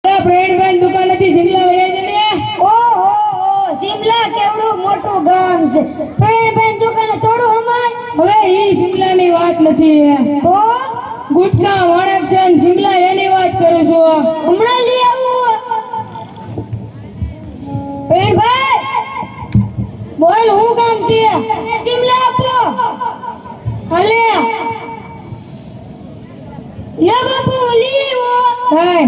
Friend દુકાનેથી Shimla લઈ આવી ને. ઓહો શિમલા કેવડું મોટું ગામ છે. ફ્રેન્ડ દુકાને થોડું હમાય. હવે ઈ શિમલાની વાત નથી. તો ગુટકા વાણકશન શિમલા એની વાત કરું છું. હમણાં લઈ આવું. ફ્રેન્ડ ભાઈ બોલ હું કામ છે? શિમલા આપો. હાલે લે બાપુ લઈ આવો. હાય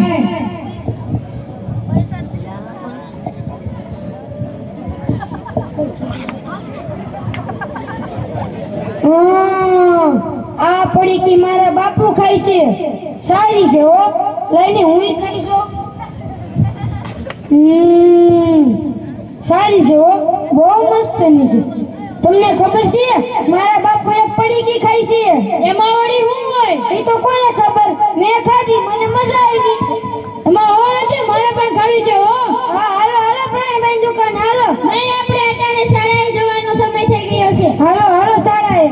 આ પડીકી મારા બાપુ ખાય છે. સારી છે હો. લઈને હું ખાઈ જો. સારી છે હો. બહુ મસ્ત ની છે. તમને ખબર છે મારા બાપુ એક પડીકી ખાય છે. એમાં વળી હું હોય એ તો કોને ખબર. મેં ખાધી મને મજા આવી. એમાં હોય કે મારે પણ ખાવી છે હો. હા હાલો હાલો ફ્રેન્ડ ભાઈ દુકાન હાલો. નહીં આપણે અટાણે શાળાએ જવાનો સમય થઈ ગયો છે. હાલો હાલો શાળાએ.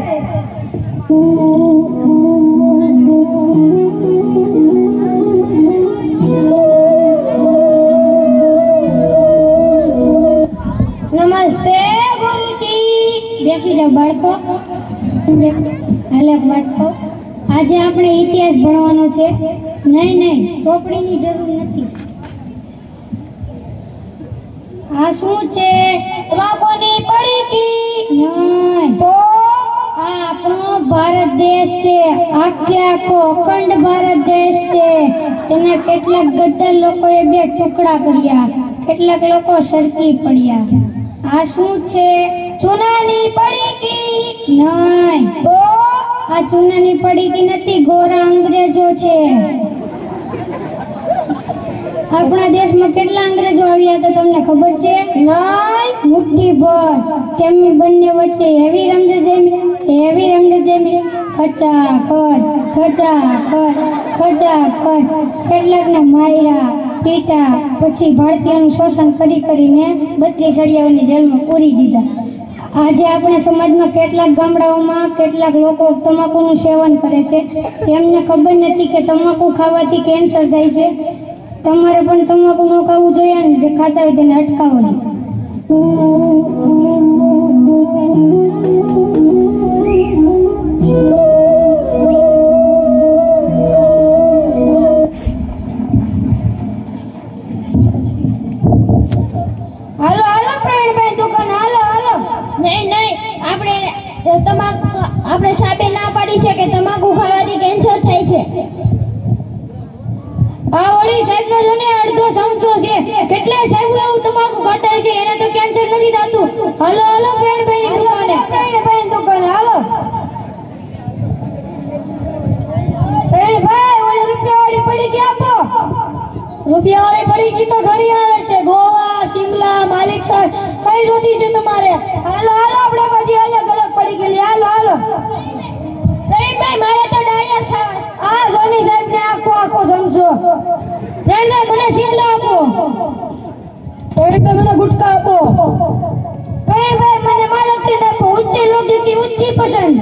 નમસ્તે ગુરુજી. બેસી જાઓ બાળકો. હાલે બાળકો, આજે આપણે ઇતિહાસ ભણવાનો છે. નહીં ચોપડીની જરૂર નથી. આ શું છે? તમાકુની પડીકી. નહીં, તો આ આપણો ભારત દેશ છે. આખે આખો અખંડ ભારત દેશ છે. તેના કેટલાક ગદ્દાર લોકોએ બે ટુકડા કર્યા, કેટલાક લોકો સરકી પડ્યા. આ શું છે? ચૂનાની પડીકી. નહીં, તો આ ચૂનાની પડીકી નથી, ગોરા અંગ્રેજો છે. આપણા દેશમાં કેટલા અંગ્રેજો આવ્યા હતા તમને ખબર છે? નહીં. મુઠ્ઠીભર. તેમની બંને વચ્ચે હેવી રમઝટ જમી ખચાખચ કેટલાકને માર્યા પીટા, પછી ભારતીયોનું શોષણ કરીને 32 સળિયાઓની જેલમાં પૂરી દીધા. આજે આપણા સમાજમાં કેટલાક ગામડાઓમાં કેટલાક લોકો તમાકુનું સેવન કરે છે. તેમને ખબર નથી કે તમાકુ ખાવાથી કેન્સર થાય છે. તમારે પણ તમાકુ ન ખાવું જોઈએ ને જે ખાતા હોય તેને અટકાવવો જોઈએ. હાલો હાલો ફ્રેન્ડ ભાઈ દુકાન હાલો હાલો. નહીં આપણે સાબે ના પાડી છે કે તમાકુ ખાવાથી કેન્સર થાય છે. આ વળી સાહેબનો જો ને અડધો સમજો છે. કેટલાય સાહેબો એવું તમાકુ ખાતા છે એને તો કેન્સર નથી થતું. હાલો હાલો ફ્રેન્ડ ભાઈ દુકાને. ફ્રેન્ડ ભાઈ દુકાન હાલો. ફ્રેન્ડ ભાઈ ઓલી રૂપિયાવાળી પડીકી આપો. રૂપિયાવાળી પડીકી તો ઘણી આવે છે. ગોવા, શિમલા, માલિક સાહેબ કઈ જોતી છે તમારે? હાલો હાલો આપણે બધી અલગ અલગ પડીકી લઈ. હાલો હાલો. ફ્રેન્ડ ભાઈ મારે તો ડાળિયા ખાવા. આ સોની સાહેબ ને આખો સમજો. ફ્રેન્ડ ભાઈ મને શિમલા આપો. ફ્રેન્ડ ભાઈ મને ગુટકા આપો. ફ્રેન્ડ ભાઈ મને માલિક સાહેબ આપો. ઊંચી લોગી કી ઊંચી પસંદ.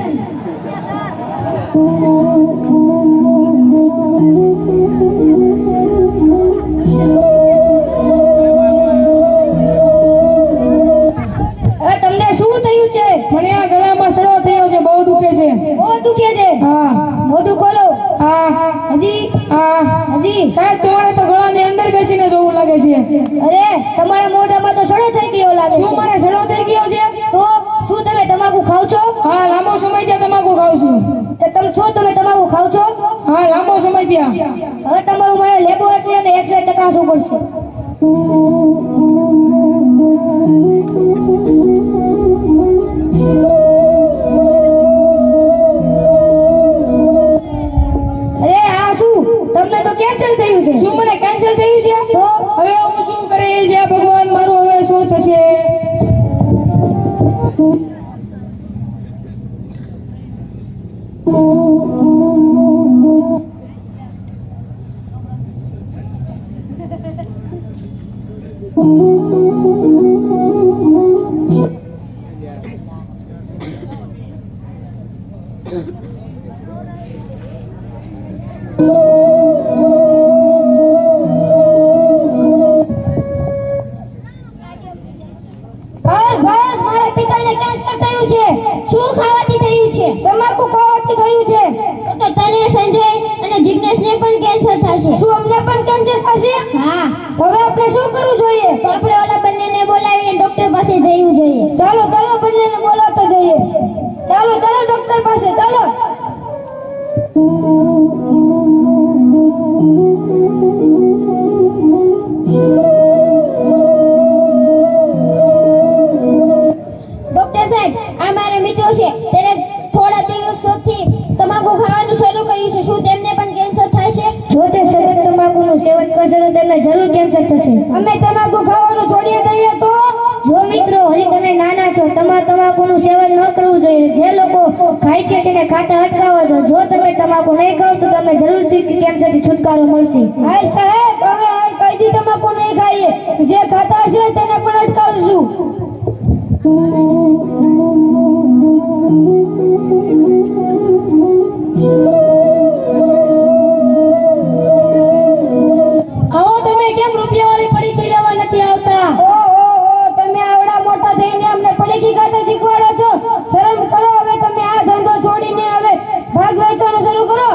તમને શું થયું છે? મને આ ગળામાં સડો થયો છે, બહુ દુખે છે. બહુ દુખે છે. હા મોઢું ખોલો. હા હજી હજી સાહેબ તમારે તો ગળાની અંદર બેસીને જોવું લાગે છે. અરે તમારા મોઢામાં તો સડો થઈ ગયો લાગે શું છે. મારે સડો થઈ ગયો છે? તો શું તમે તમાકુ ખાવ છો? હા લાંબો સમય ત્યાં તમાકુ ખાઉં છું. તમે તમાકુ ખાવ છો? હા લાંબો સમય ત્યાં. હવે તમારું મારે લેબોરેટરી અને એક્સરે ચકાસવું પડશે. અરે આ શું? તમને તો કેન્સર થયું છે. શું મને કેન્સર થયું છે? તો હવે હું શું કરે છે ભગવાન મારું? હવે શું થશે? તમાકુ ખાવાથી થયું છે. તો તને સંજય અને જિગ્નેશને પણ કેન્સર થશે. શું અમને પણ કેન્સર થશે? હા, હવે આપણે શું કરવું જોઈએ? તો આપણે ઓલા બંનેને બોલાવીને ડોક્ટર પાસે જવું જોઈએ. ચાલો ચાલો બંનેને બોલાવતો જઈએ. ચાલો ચાલો ડોક્ટર પાસે ચાલો. ડોક્ટર સાહેબ, આ મારા મિત્રો છે. તેને થોડા દિવસોથી તમાકુ ખાવાનું શરૂ કર્યું છે. શું તેમને પણ કેન્સર થશે? જો તે સતત તમાકુનું સેવન કરશે તો તેમને જરૂર કેન્સર થશે. અમે તમાકુ ખાવાનું છોડી દઈએ તો? જો મિત્રો, હજી તમે નાના છો, તમારે તમાકુનું સેવન ન કરવું જોઈએ. જે લોકો ખાય છે તેને ખાતા અટકાવો છો. જો તમે તમાકુ નહીં ખાવ તો તમને જરૂરથી કેન્સરથી છુટકારો મળશે. હાય સાહેબ, હવે કઈથી તમાકુ નહીં ખાઈએ. જે ખાતા છે તેને પણ અટકાવશું. આવો, તમે કેમ રૂપિયાવાળી પડીકી લેવા નથી આવતા? ઓહો, તમે આવડા મોટા થઈને અમને પડીકી ખાતા શીખવાડો છો. શરમ કરો. હવે તમે આ ધંધો છોડીને હવે ભાગ વેચવાનું શરૂ કરો.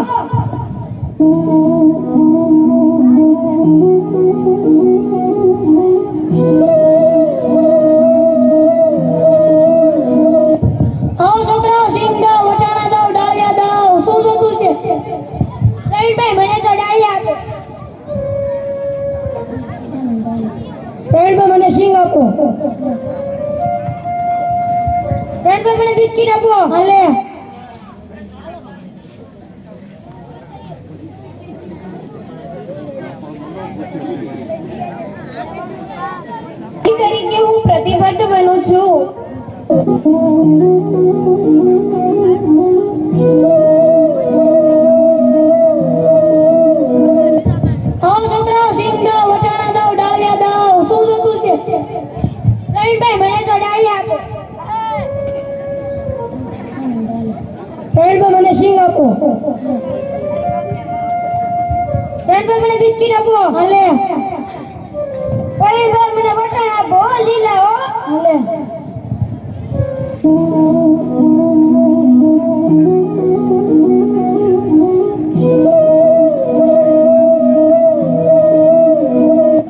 આવો છોકરાઓ, સિંગા વટાણા દાવ, ડાળિયા દાવ. શું જોતું છે? પ્રવીણભાઈ, મને તો ડાળિયા આપો. પેન્ટમાં મને સિંગ આપો. પ્રવીણભાઈ, મને બિસ્કિટ આપો. હાલે. તરીકે હું પ્રતિબદ્ધ બનું છું. આવો છોકરાઓ, સિંગા વટાણા દાવ, ડાળિયા દાવ. શું જોતું છે? પ્રવીણભાઈ, મને તો ડાળિયા આપો. પેન્ટમાં મને સિંગ આપો. પ્રવીણભાઈ, મને બિસ્કિટ આપો. હાલે. પેન્ટમાં મને વટાણા આપો, હો, લીલા હો. હાલે.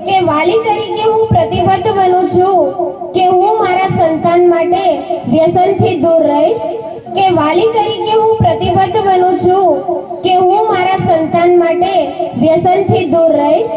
કે વાલી તરીકે હું પ્રતિબદ્ધ બનું છું કે હું મારા સંતાન માટે વ્યસનથી દૂર રહીશ. કે વાલી તરીકે હું પ્રતિબદ્ધ બનું છું કે હું મારા સંતાન માટે વ્યસનથી દૂર રહીશ.